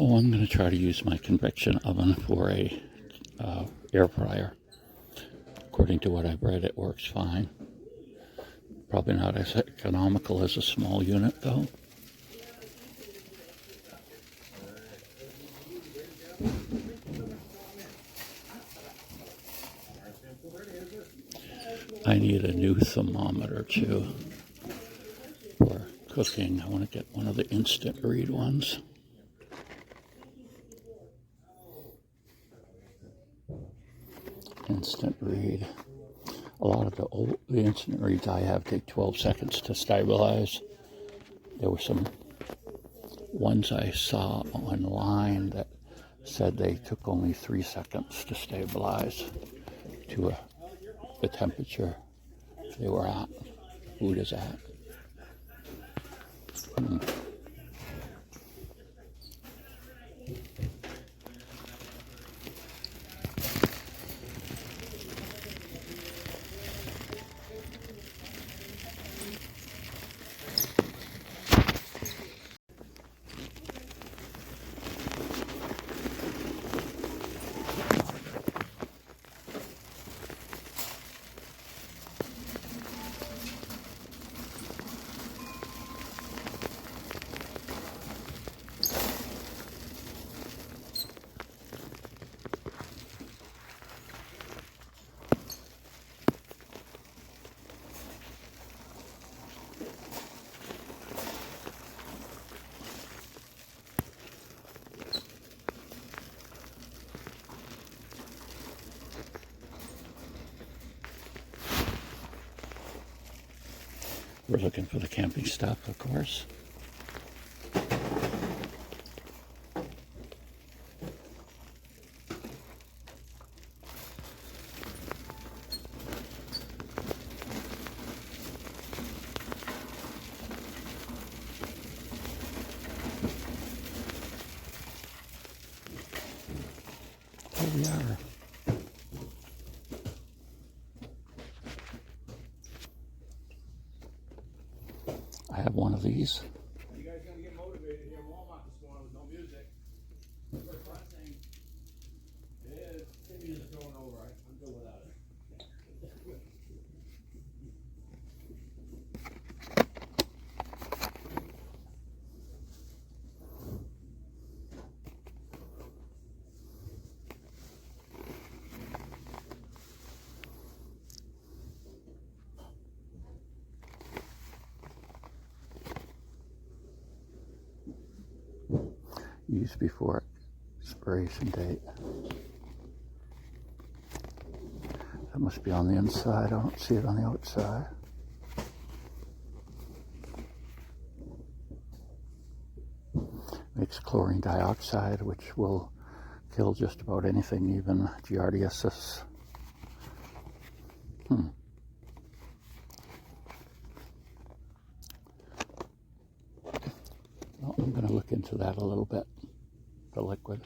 Oh, I'm going to try to use my convection oven for a air fryer. According to what I've read, it works fine. Probably not as economical as a small unit, though. I need a new thermometer, too, for cooking. I want to get one of the instant read ones. Instant read. A lot of the instant reads I have take 12 seconds to stabilize. There were some ones I saw online that said they took only 3 seconds to stabilize to the temperature they were at, food is at. We're looking for the camping stuff, of course. Here we are. I have one of these. You guys gonna get motivated here in Walmart this morning with no music? Depressing. It is. Timmy is going over. I'm good without it. Used before expiration date. That must be on the inside. I don't see it on the outside. Makes chlorine dioxide, which will kill just about anything, even giardiasis. Well, I'm going to look into that a little bit, the liquid.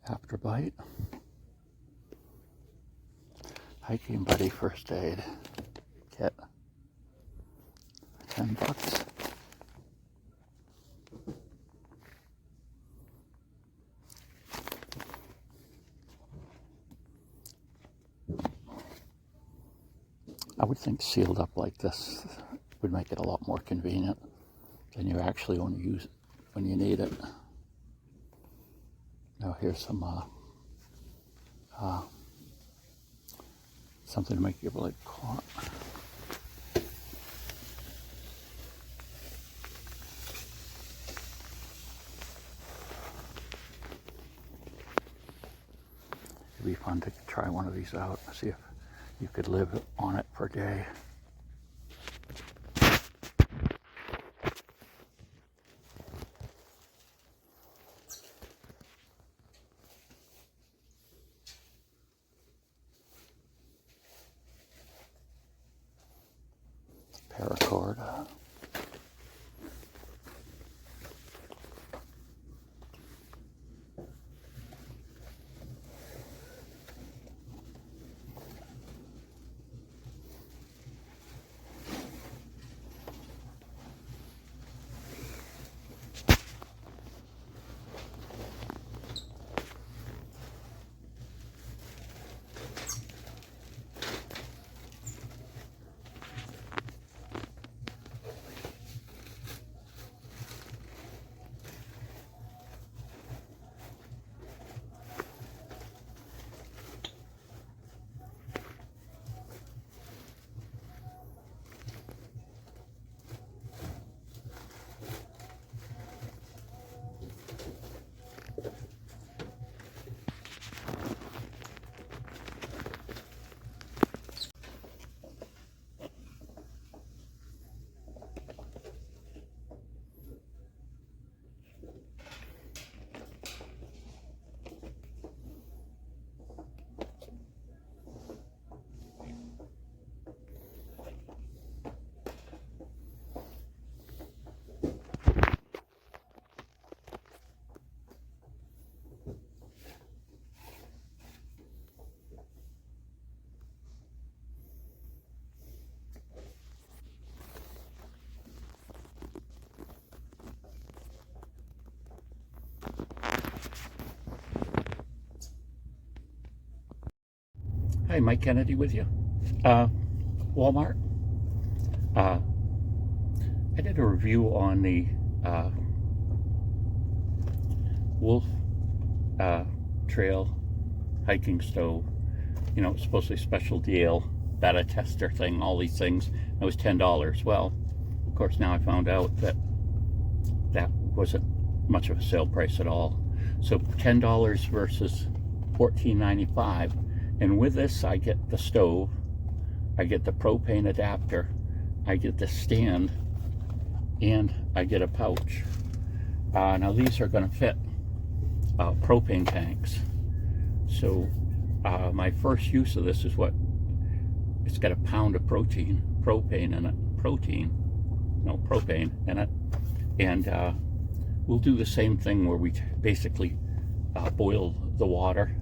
After bite. Hiking Buddy first aid kit. $10. I would think sealed up like this would make it a lot more convenient than you actually want to use it when you need it. Now here's some something to make your blood clot. It'd be fun to try one of these out, see if you could live on it for a day. Paracord. Hi, Mike Kennedy with you. Walmart. I did a review on the Wolf Trail hiking stove. You know, supposedly special deal, beta tester thing, all these things. It was $10. Well, of course, now I found out that that wasn't much of a sale price at all. So $10 versus $14.95. And with this, I get the stove, I get the propane adapter, I get the stand, and I get a pouch. Now these are going to fit propane tanks. So my first use of this is what? It's got a pound of propane in it. Propane in it. And we'll do the same thing where we basically boil the water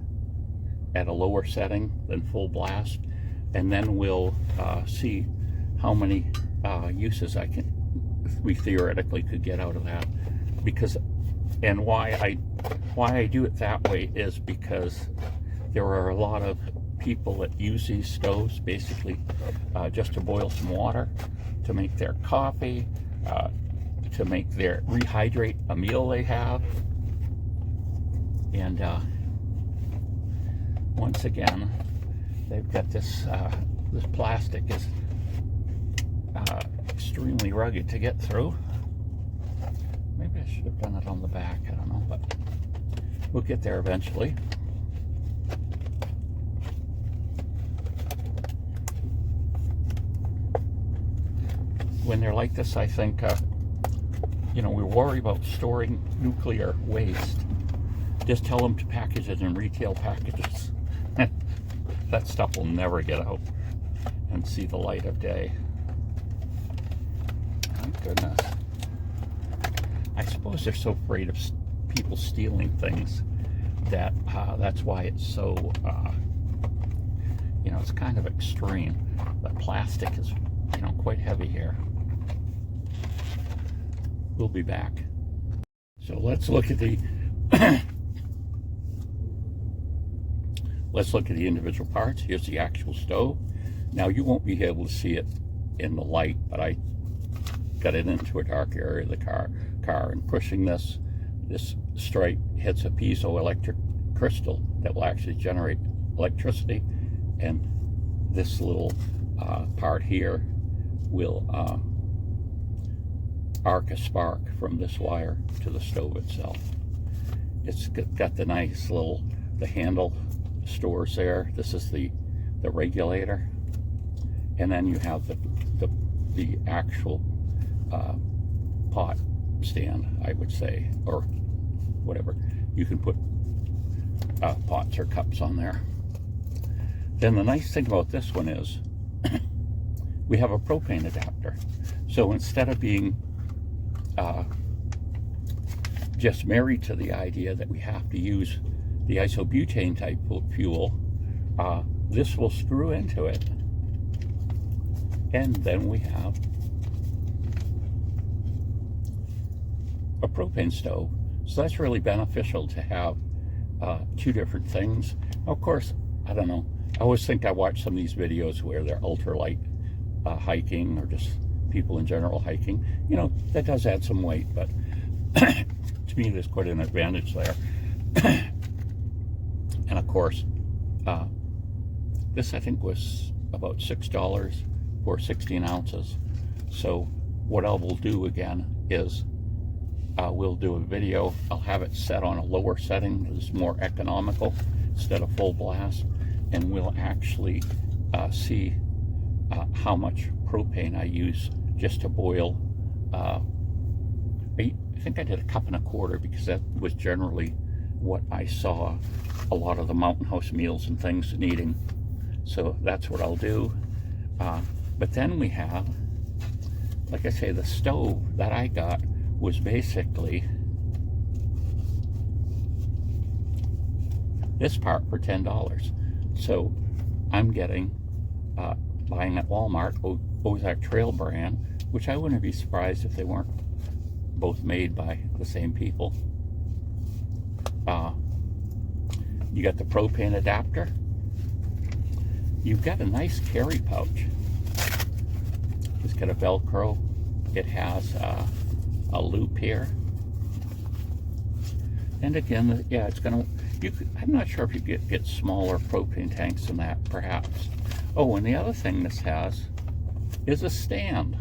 at a lower setting than full blast, and then we'll see how many uses we theoretically could get out of that. Because, and why I do it that way is because there are a lot of people that use these stoves basically just to boil some water, to make their coffee, to rehydrate a meal they have. And once again, they've got this plastic is extremely rugged to get through. Maybe I should have done it on the back, I don't know, but we'll get there eventually. When they're like this, I think, you know, we worry about storing nuclear waste. Just tell them to package it in retail packages. That stuff will never get out and see the light of day. Thank goodness. I suppose they're so afraid of people stealing things that that's why it's so, you know, it's kind of extreme. The plastic is, you know, quite heavy here. We'll be back. So let's look at the let's look at the individual parts. Here's the actual stove. Now you won't be able to see it in the light, but I got it into a dark area of the car, and pushing this stripe hits a piezoelectric crystal that will actually generate electricity, and this little part here will arc a spark from this wire to the stove itself. It's got the nice little, the handle stores there. This is the regulator, and then you have the actual pot stand, I would say, or whatever. You can put pots or cups on there. Then the nice thing about this one is we have a propane adapter. So instead of being just married to the idea that we have to use the iso-butane type fuel, this will screw into it, and then we have a propane stove. So that's really beneficial to have two different things. Of course, I don't know, I always think I watch some of these videos where they're ultralight hiking, or just people in general hiking. You know, that does add some weight, but to me there's quite an advantage there. And of course, this I think was about $6 for 16 ounces. So what I will do again is we'll do a video. I'll have it set on a lower setting that's more economical instead of full blast, and we'll actually see how much propane I use just to boil. I think I did 1.25 cups because that was generally what I saw a lot of the Mountain House meals and things needing. So that's what I'll do. But then we have, like I say, the stove that I got was basically this part for $10. So I'm getting, buying at Walmart, Ozark Trail brand, which I wouldn't be surprised if they weren't both made by the same people. You got the propane adapter, you've got a nice carry pouch. It's got a Velcro. It has a loop here. And again, yeah, it's gonna, I'm not sure if you get smaller propane tanks than that, perhaps. Oh, and the other thing this has is a stand,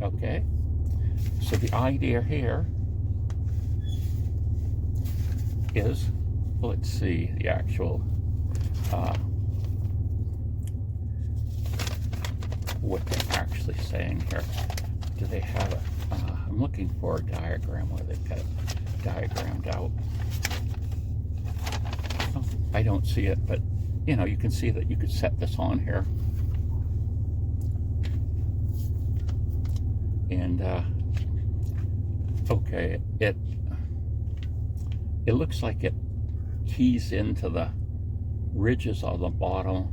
okay? So the idea here is, let's see the actual, what they're actually saying here. Do they have it? I'm looking for a diagram where they've got it diagrammed out. Oh, I don't see it, but you know, you can see that you could set this on here. And okay, it looks like it keys into the ridges on the bottom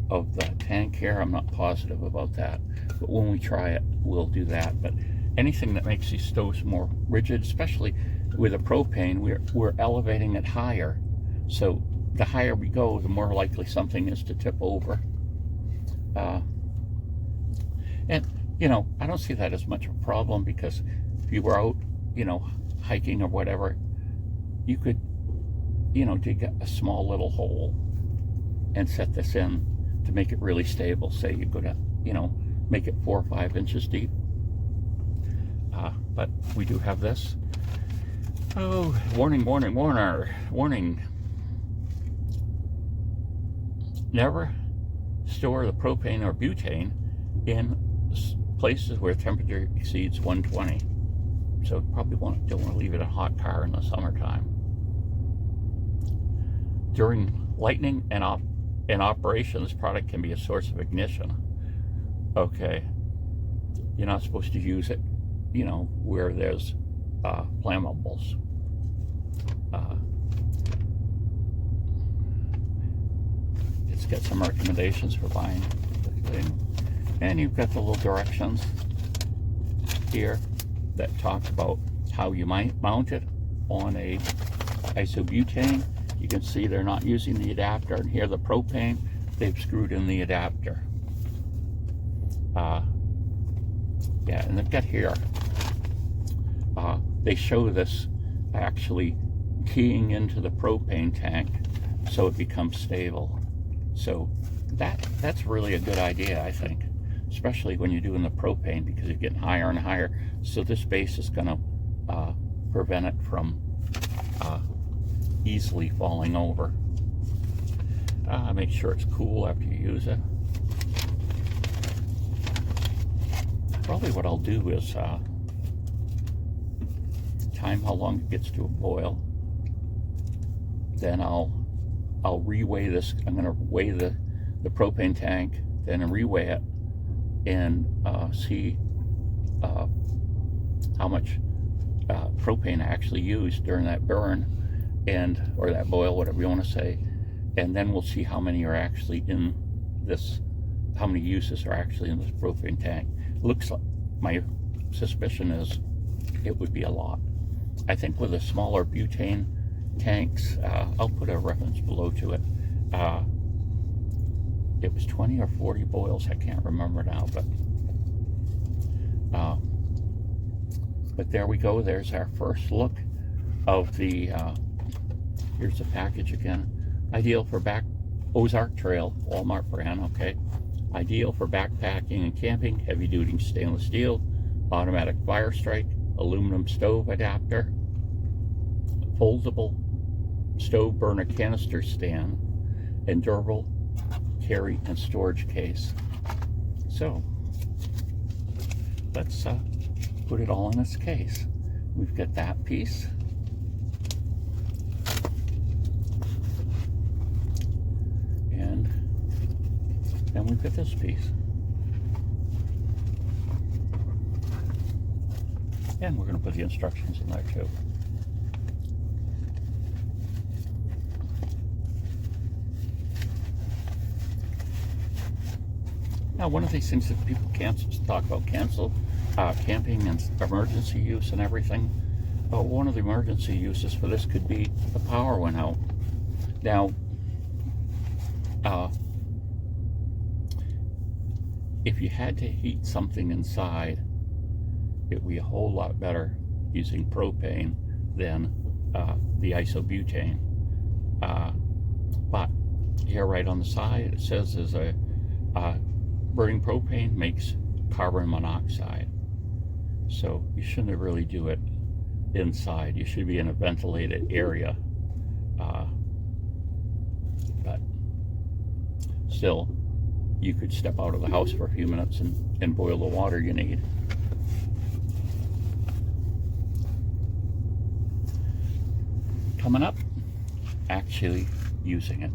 of the tank here. I'm not positive about that, but when we try it, we'll do that. But anything that makes these stoves more rigid, especially with a propane, we're elevating it higher. So the higher we go, the more likely something is to tip over. And you know, I don't see that as much of a problem, because if you were out, you know, hiking or whatever, you could, you know, dig a small little hole and set this in to make it really stable. Say you go to, you know, make it 4 or 5 inches deep. But we do have this. Oh, warning, warning, warning. Never store the propane or butane in places where temperature exceeds 120. So probably don't want to leave it in a hot car in the summertime. During lightning and in operation, this product can be a source of ignition. Okay, you're not supposed to use it, you know, where there's flammables. It's got some recommendations for buying the thing. And you've got the little directions here that talk about how you might mount it on a iso-butane. You can see they're not using the adapter, and here the propane, they've screwed in the adapter. Yeah, and they've got here, they show this actually keying into the propane tank so it becomes stable. So that's really a good idea, I think, especially when you're doing the propane, because you're getting higher and higher. So this base is going to prevent it from easily falling over. Make sure it's cool after you use it. Probably what I'll do is time how long it gets to a boil. Then I'll reweigh this. I'm going to weigh the propane tank, then reweigh it, and see how much propane I actually used during that burn, or that boil, whatever you want to say. And then we'll see how many are actually in this, how many uses are actually in this propane tank. Looks like, my suspicion is it would be a lot. I think with the smaller butane tanks, I'll put a reference below to it. It was 20 or 40 boils, I can't remember now, but there we go. There's our first look of the, here's the package again. Ideal for Ozark Trail, Walmart brand, okay. Ideal for backpacking and camping, heavy duty stainless steel, automatic fire strike, aluminum stove adapter, foldable stove burner canister stand, and durable carry and storage case. So let's put it all in this case. We've got that piece. And then we've got this piece. And we're going to put the instructions in there too. Now, one of these things that people talk about camping and emergency use and everything. One of the emergency uses for this could be the power went out. Now, if you had to heat something inside, it would be a whole lot better using propane than the iso-butane. But here right on the side it says there's a burning propane makes carbon monoxide. So you shouldn't really do it inside. You should be in a ventilated area. But still, you could step out of the house for a few minutes and boil the water you need. Coming up, actually using it.